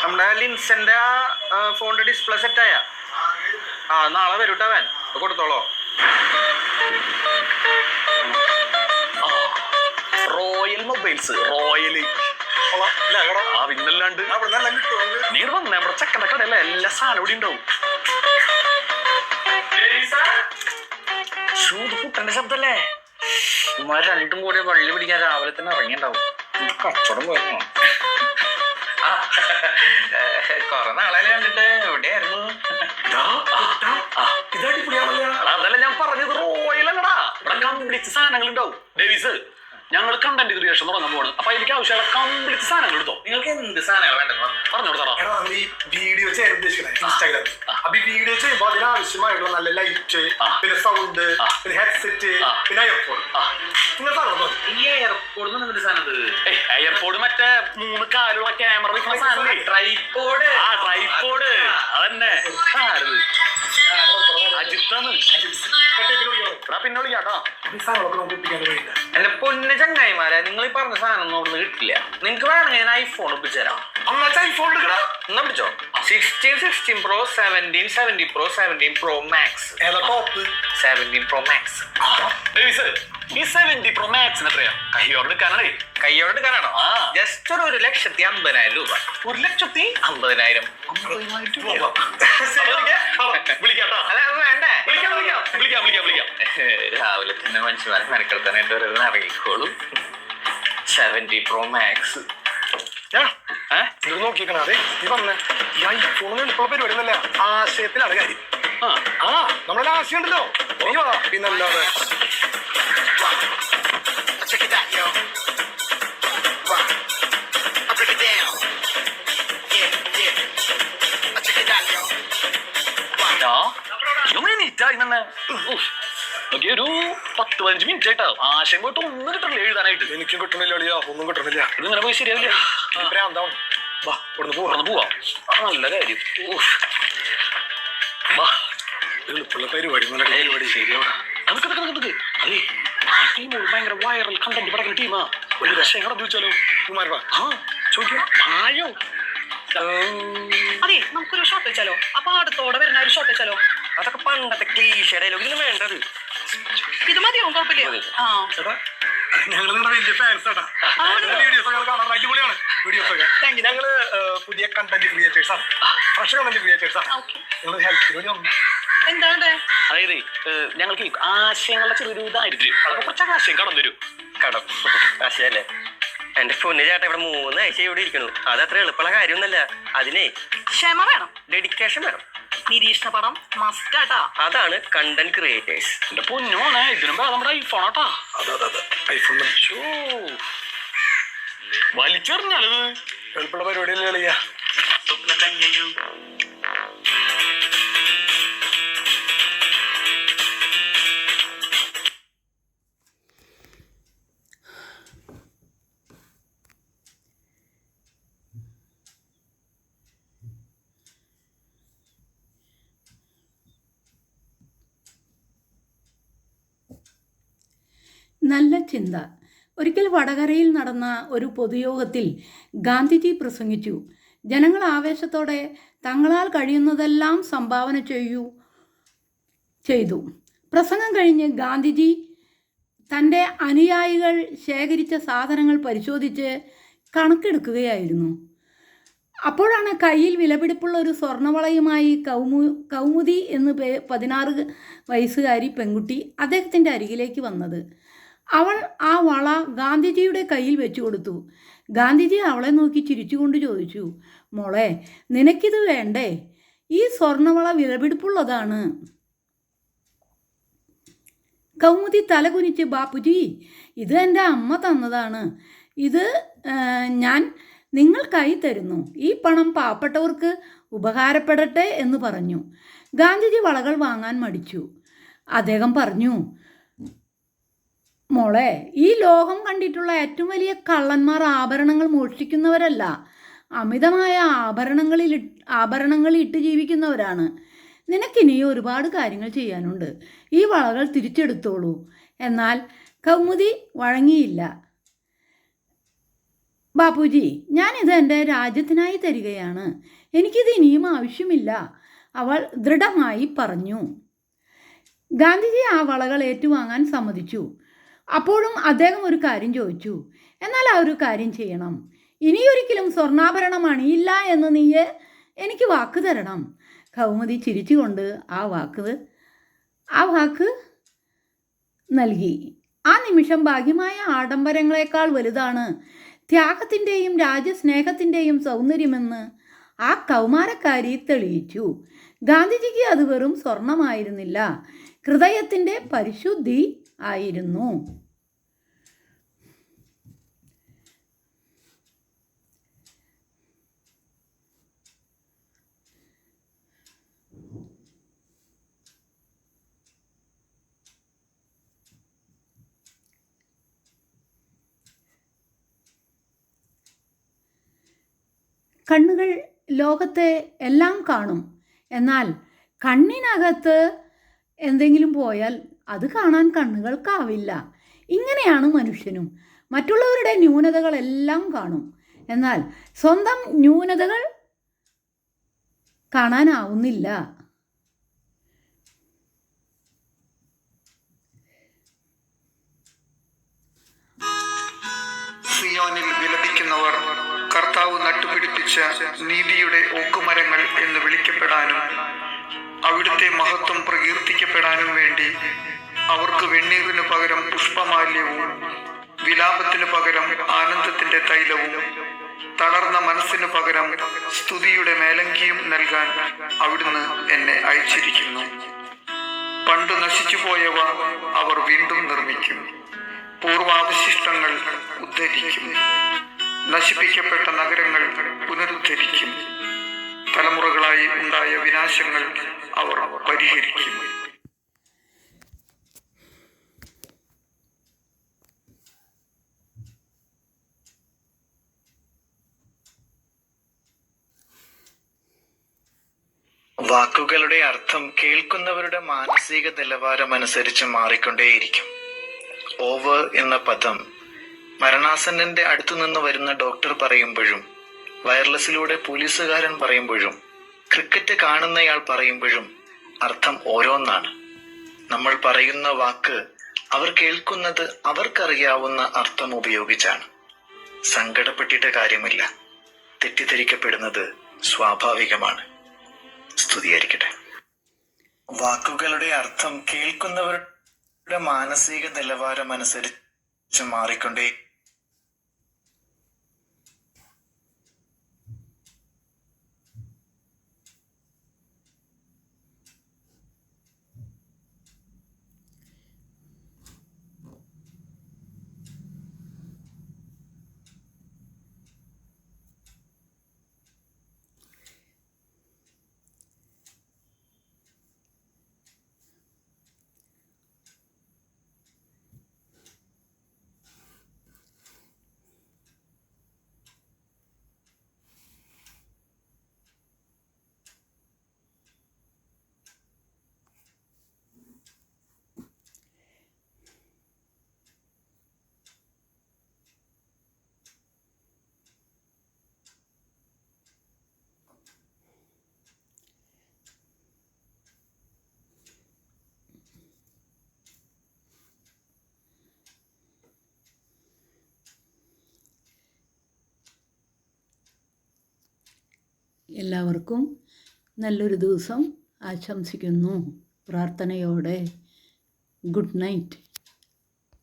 നമ്മുടെ ലിൻസന്റെ ഫോണിന്റെ ഡിസ്പ്ലേ സെറ്റായ നാളെ വരൂട്ടവൻ കൊടുത്തോളോ. റോയൽ മൊബൈൽസ്, റോയല് പിന്നല്ലാണ്ട് നീ വന്നേ നമ്മുടെ ചെക്കൻ്റെ കടയല്ല എല്ലാ സാധനം ഇവിടെ ഉണ്ടാവും. കുട്ടന്റെ ശബ്ദല്ലേ ഇമാര് രണ്ടും കൂടി വള്ളി പിടിക്കാൻ രാവിലെ തന്നെ ഇറങ്ങിണ്ടാവും. കച്ചവടം പോയിരുന്നു. കൊറേ നാളെ കണ്ടിട്ട് എവിടെയായിരുന്നു? അതല്ല ഞാൻ പറഞ്ഞത്, റോയൽ അല്ലടാ, ഇവിടെ കംപ്ലീറ്റ് സാധനങ്ങൾ ഉണ്ടാവും. ഡേവിസ്, ഞങ്ങൾ കണ്ടന്റ് ക്രിയേഷൻ തുടങ്ങാൻ പോവാണ്. അപ്പൊ അതിലേക്ക് ആവശ്യമുള്ള കംപ്ലീറ്റ് സാധനങ്ങൾ എടുത്തോ. നിങ്ങൾക്ക് എന്ത് സാധനങ്ങൾ വേണ്ടെന്ന് പറഞ്ഞോട് തരാം. വീഡിയോ ചെയ്യാൻ ഉദ്ദേശിക്കുന്നത് ഇൻസ്റ്റാഗ്രാമിൽ. അപ്പൊ ഈ വീഡിയോ ചെയ്യുമ്പോൾ അതിനാവശ്യമായിട്ടുള്ള നല്ല ലൈറ്റ്, പിന്നെ സൗണ്ട്, പിന്നെ ഹെഡ്സെറ്റ്, പിന്നെ എയർപോഡ്. എയർപോഡ് മറ്റേ 3 കാലുള്ള ക്യാമറ വെക്കുന്ന സാധനം, ട്രൈപോഡ്. ട്രൈപോഡ് അതന്നെ. അജിത്താണ്. പിന്നെ വിളിക്കാട്ടോ. എന്റെ പൊന്ന ചങ്ങായിമാരെ, നിങ്ങൾ ഈ പറഞ്ഞ സാധനം ഒന്നും അവിടുന്ന് കിട്ടില്ല. നിങ്ങൾക്ക് വേണമെങ്കിൽ ഞാൻ ഐഫോൺ ഒപ്പിച്ചു തരാം. ഐഫോൺ എന്നാ പിടിച്ചോ. 16 Pro, 17 Pro, 17 Pro Max. Top 17 Pro Max. ഈ 70 Pro Max എത്രയാ? കയ്യോടെടുക്കാനാണേ. കയ്യോടെടുക്കാനാണോ? ജസ്റ്റ് ഒരു 1,50,000 രൂപ. 1,50,000. വിളിക്കാട്ടോ. അല്ല വേണ്ടേ? വിളിക്കാം. രാവിലെ തന്നെ മനുഷ്യന്മാരെ മെനക്കെടുത്താനായിട്ട് ഓരോന്ന് ഇറങ്ങിക്കോളും. 70 Pro Max. നോക്കിക്കണേ. അതെ നീ പറഞ്ഞേ, ഈ ഐഫോണിന് എളുപ്പമുള്ള പരിപാടി ഒന്നല്ല, ആശയത്തിലാണ് കാര്യം. നമ്മളെ ആശയം ഉണ്ടല്ലോ, പിന്നല്ലാതെ. ഒരു 10-15 മിനിറ്റ് ആയിട്ടോ ആശയം പോയിട്ട് ഒന്നും കിട്ടണില്ല എഴുതാനായിട്ട്. എനിക്കും കിട്ടണില്ല, ഒന്നും കിട്ടണില്ല. ഇതിങ്ങനെ പോയി ശരിയാവില്ല. പോവാ. നല്ല കാര്യം. എളുപ്പമുള്ള പരിപാടി ശരിയാവും. അതൊക്കെ അതെ, ആ ടീം ഭയങ്കര വൈറൽ കണ്ടന്റ് പടക്കുന്ന ടീമാ. ഒരു രക്ഷ ചോദിച്ചാലോ? ആയോ അതെ, നമുക്കൊരു ഷോട്ട് വെച്ചാലോ? അപ്പൊ അടുത്തോടെ വരുന്ന ഒരു ഷോട്ട് വെച്ചാലോ? അതൊക്കെ പണ്ടത്തെ ക്ലീഷേ ഡയലോഗ്. ഇതിന് വേണ്ടത് ഇത് മതിയാവും, കുഴപ്പമില്ല. ഞങ്ങൾ നിങ്ങളുടെ വലിയ ഫാൻസ് ആട്ടാ. വീഡിയോസ് ഒക്കെ കാണാൻ അടിപൊളിയാണ്. വീഡിയോസ് ഒക്കെ ഞങ്ങള് പുതിയ കണ്ടന്റ് ക്രിയേറ്റേഴ്സ് ആണ്, ഫ്രഷ് കണ്ടന്റ് ക്രിയേറ്റേഴ്സ് ആണ്. ഞങ്ങൾ ഹെൽത്തിന് വേണ്ടി വന്നു. എന്താണ്? അതായത് ഞങ്ങൾക്ക് ആശയങ്ങളുടെ ചെറിയൊരു ഇതായിട്ട് അതൊക്കെ കുറച്ച് ആശയം കടം തരും. ആശയല്ലേ? എന്റെ പൊന്നു ചേട്ടാ, ഇവിടെ 3 ആഴ്ച ഇവിടെ ഇരിക്കണു. അതത്ര എളുപ്പമുള്ള കാര്യമൊന്നുമല്ല. അതിനെ ക്ഷമ വേണം, ഡെഡിക്കേഷൻ വേണം, നിരീക്ഷണ പടം മസ്റ്റാട്ടാ. അതാണ് കണ്ടന്റ് ക്രിയേറ്റേഴ്സ്. എന്റെ പൊന്നോണേ, ഇതിനും നമ്മുടെ ഐഫോണാട്ടാ. ഐഫോൺ വലിച്ചെറിഞ്ഞാലത് എളുപ്പമുള്ള പരിപാടിയല്ലേ കളിയാ. നല്ല ചിന്ത. ഒരിക്കൽ വടകരയിൽ നടന്ന ഒരു പൊതുയോഗത്തിൽ ഗാന്ധിജി പ്രസംഗിച്ചു. ജനങ്ങൾ ആവേശത്തോടെ തങ്ങളാൽ കഴിയുന്നതെല്ലാം സംഭാവന ചെയ്തു. പ്രസംഗം കഴിഞ്ഞ് ഗാന്ധിജി തൻ്റെ അനുയായികൾ ശേഖരിച്ച സാധനങ്ങൾ പരിശോധിച്ച് കണക്കെടുക്കുകയായിരുന്നു. അപ്പോഴാണ് കയ്യിൽ വിലപിടിപ്പുള്ള ഒരു സ്വർണ്ണവളയുമായി കൗമുദി എന്ന് 16 വയസ്സുകാരി പെൺകുട്ടി അദ്ദേഹത്തിൻ്റെ അരികിലേക്ക് വന്നത്. അവൾ ആ വള ഗാന്ധിജിയുടെ കയ്യിൽ വെച്ചു കൊടുത്തു. ഗാന്ധിജി അവളെ നോക്കി ചിരിച്ചുകൊണ്ട് ചോദിച്ചു, മോളെ, നിനക്കിത് വേണ്ടേ? ഈ സ്വർണ്ണവള വിലപിടിപ്പുള്ളതാണ്. കൗമുദി തലകുനിച്ച്, ബാപ്പുജി, ഇത് എൻ്റെ അമ്മ തന്നതാണ്. ഇത് ഞാൻ നിങ്ങൾക്കായി തരുന്നു. ഈ പണം പാവപ്പെട്ടവർക്ക് ഉപകാരപ്പെടട്ടെ എന്ന് പറഞ്ഞു. ഗാന്ധിജി വളകൾ വാങ്ങാൻ മടിച്ചു. അദ്ദേഹം പറഞ്ഞു, മോളെ, ഈ ലോകം കണ്ടിട്ടുള്ള ഏറ്റവും വലിയ കള്ളന്മാർ ആഭരണങ്ങൾ മോഷ്ടിക്കുന്നവരല്ല, അമിതമായ ആഭരണങ്ങൾ ഇട്ട് ജീവിക്കുന്നവരാണ്. നിനക്കിനി ഒരുപാട് കാര്യങ്ങൾ ചെയ്യാനുണ്ട്. ഈ വളകൾ തിരിച്ചെടുത്തോളൂ. എന്നാൽ കൗമുദി വഴങ്ങിയില്ല. ബാപ്പുജി, ഞാനിത് എൻ്റെ രാജ്യത്തിനായി തരികയാണ്. എനിക്കിത് ഇനിയും ആവശ്യമില്ല, അവൾ ദൃഢമായി പറഞ്ഞു. ഗാന്ധിജി ആ വളകൾ ഏറ്റുവാങ്ങാൻ സമ്മതിച്ചു. അപ്പോഴും അദ്ദേഹം ഒരു കാര്യം ചോദിച്ചു. എന്നാൽ ആ ഒരു കാര്യം ചെയ്യണം. ഇനിയൊരിക്കലും സ്വർണ്ണാഭരണം അണിയില്ല എന്ന് നീ എനിക്ക് വാക്ക് തരണം. കൗമുദി ചിരിച്ചുകൊണ്ട് ആ വാക്ക് നൽകി. ആ നിമിഷം ഭാഗ്യമായ ആഡംബരങ്ങളെക്കാൾ വലുതാണ് ത്യാഗത്തിൻ്റെയും രാജ്യസ്നേഹത്തിൻ്റെയും സൗന്ദര്യമെന്ന് ആ കൗമാരക്കാരി തെളിയിച്ചു. ഗാന്ധിജിക്ക് അത് വെറും സ്വർണമായിരുന്നില്ല, ഹൃദയത്തിൻ്റെ പരിശുദ്ധി ആയിരുന്നു. കണ്ണുകൾ ലോകത്തെ എല്ലാം കാണും. എന്നാൽ കണ്ണിനകത്ത് എന്തെങ്കിലും പോയാൽ അത് കാണാൻ കണ്ണുകൾക്കാവില്ല. ഇങ്ങനെയാണ് മനുഷ്യനും. മറ്റുള്ളവരുടെ ന്യൂനതകളെല്ലാം കാണും, എന്നാൽ സ്വന്തം ന്യൂനതകൾ കാണാനാവുന്നില്ല. സിയോനിൽ വിലപിക്കുന്നവർ കർത്താവ് നട്ടുപിടിപ്പിച്ച നീതിയുടെ ഓക്കുമരങ്ങൾ എന്ന് വിളിക്കപ്പെടാനും അവിടുത്തെ മഹത്വം പ്രകീർത്തിക്കപ്പെടാനും വേണ്ടി അവർക്ക് വെണ്ണീറിനു പകരം പുഷ്പമാല്യവും വിലാപത്തിനു പകരം ആനന്ദത്തിന്റെ തൈലവും തളർന്ന മനസ്സിനു പകരം സ്തുതിയുടെ മേലങ്കിയും നൽകാൻ അവിടുന്ന് എന്നെ അയച്ചിരിക്കുന്നു. പണ്ട് നശിച്ചുപോയവ അവർ വീണ്ടും നിർമ്മിക്കും, പൂർവാവശിഷ്ടങ്ങൾ ഉദ്ധരിക്കും, നശിപ്പിക്കപ്പെട്ട നഗരങ്ങൾ പുനരുദ്ധരിക്കും, തലമുറകളായി ഉണ്ടായ വിനാശങ്ങൾ അവർ പരിഹരിക്കും. വാക്കുകളുടെ അർത്ഥം കേൾക്കുന്നവരുടെ മാനസിക നിലവാരം അനുസരിച്ച് മാറിക്കൊണ്ടേയിരിക്കും. ഓവർ എന്ന പദം മരണാസന്നന്റെ അടുത്തുനിന്ന് വരുന്ന ഡോക്ടർ പറയുമ്പോഴും, വയർലെസ്സിലൂടെ പോലീസുകാരൻ പറയുമ്പോഴും, ക്രിക്കറ്റ് കാണുന്നയാൾ പറയുമ്പോഴും അർത്ഥം ഓരോന്നാണ്. നമ്മൾ പറയുന്ന വാക്ക് അവർ കേൾക്കുന്നത് അവർക്കറിയാവുന്ന അർത്ഥം ഉപയോഗിച്ചാണ്. സങ്കടപ്പെട്ടിട്ട് കാര്യമില്ല, തെറ്റിദ്ധരിക്കപ്പെടുന്നത് സ്വാഭാവികമാണ്. സ്തുതിയായിരിക്കട്ടെ. വാക്കുകളുടെ അർത്ഥം കേൾക്കുന്നവരുടെ മാനസിക നിലവാരം അനുസരിച്ച് മാറിക്കൊണ്ടേ എല്ലാവർക്കും നല്ലൊരു ദിവസം ആശംസിക്കുന്നു. പ്രാർത്ഥനയോടെ ഗുഡ് നൈറ്റ്.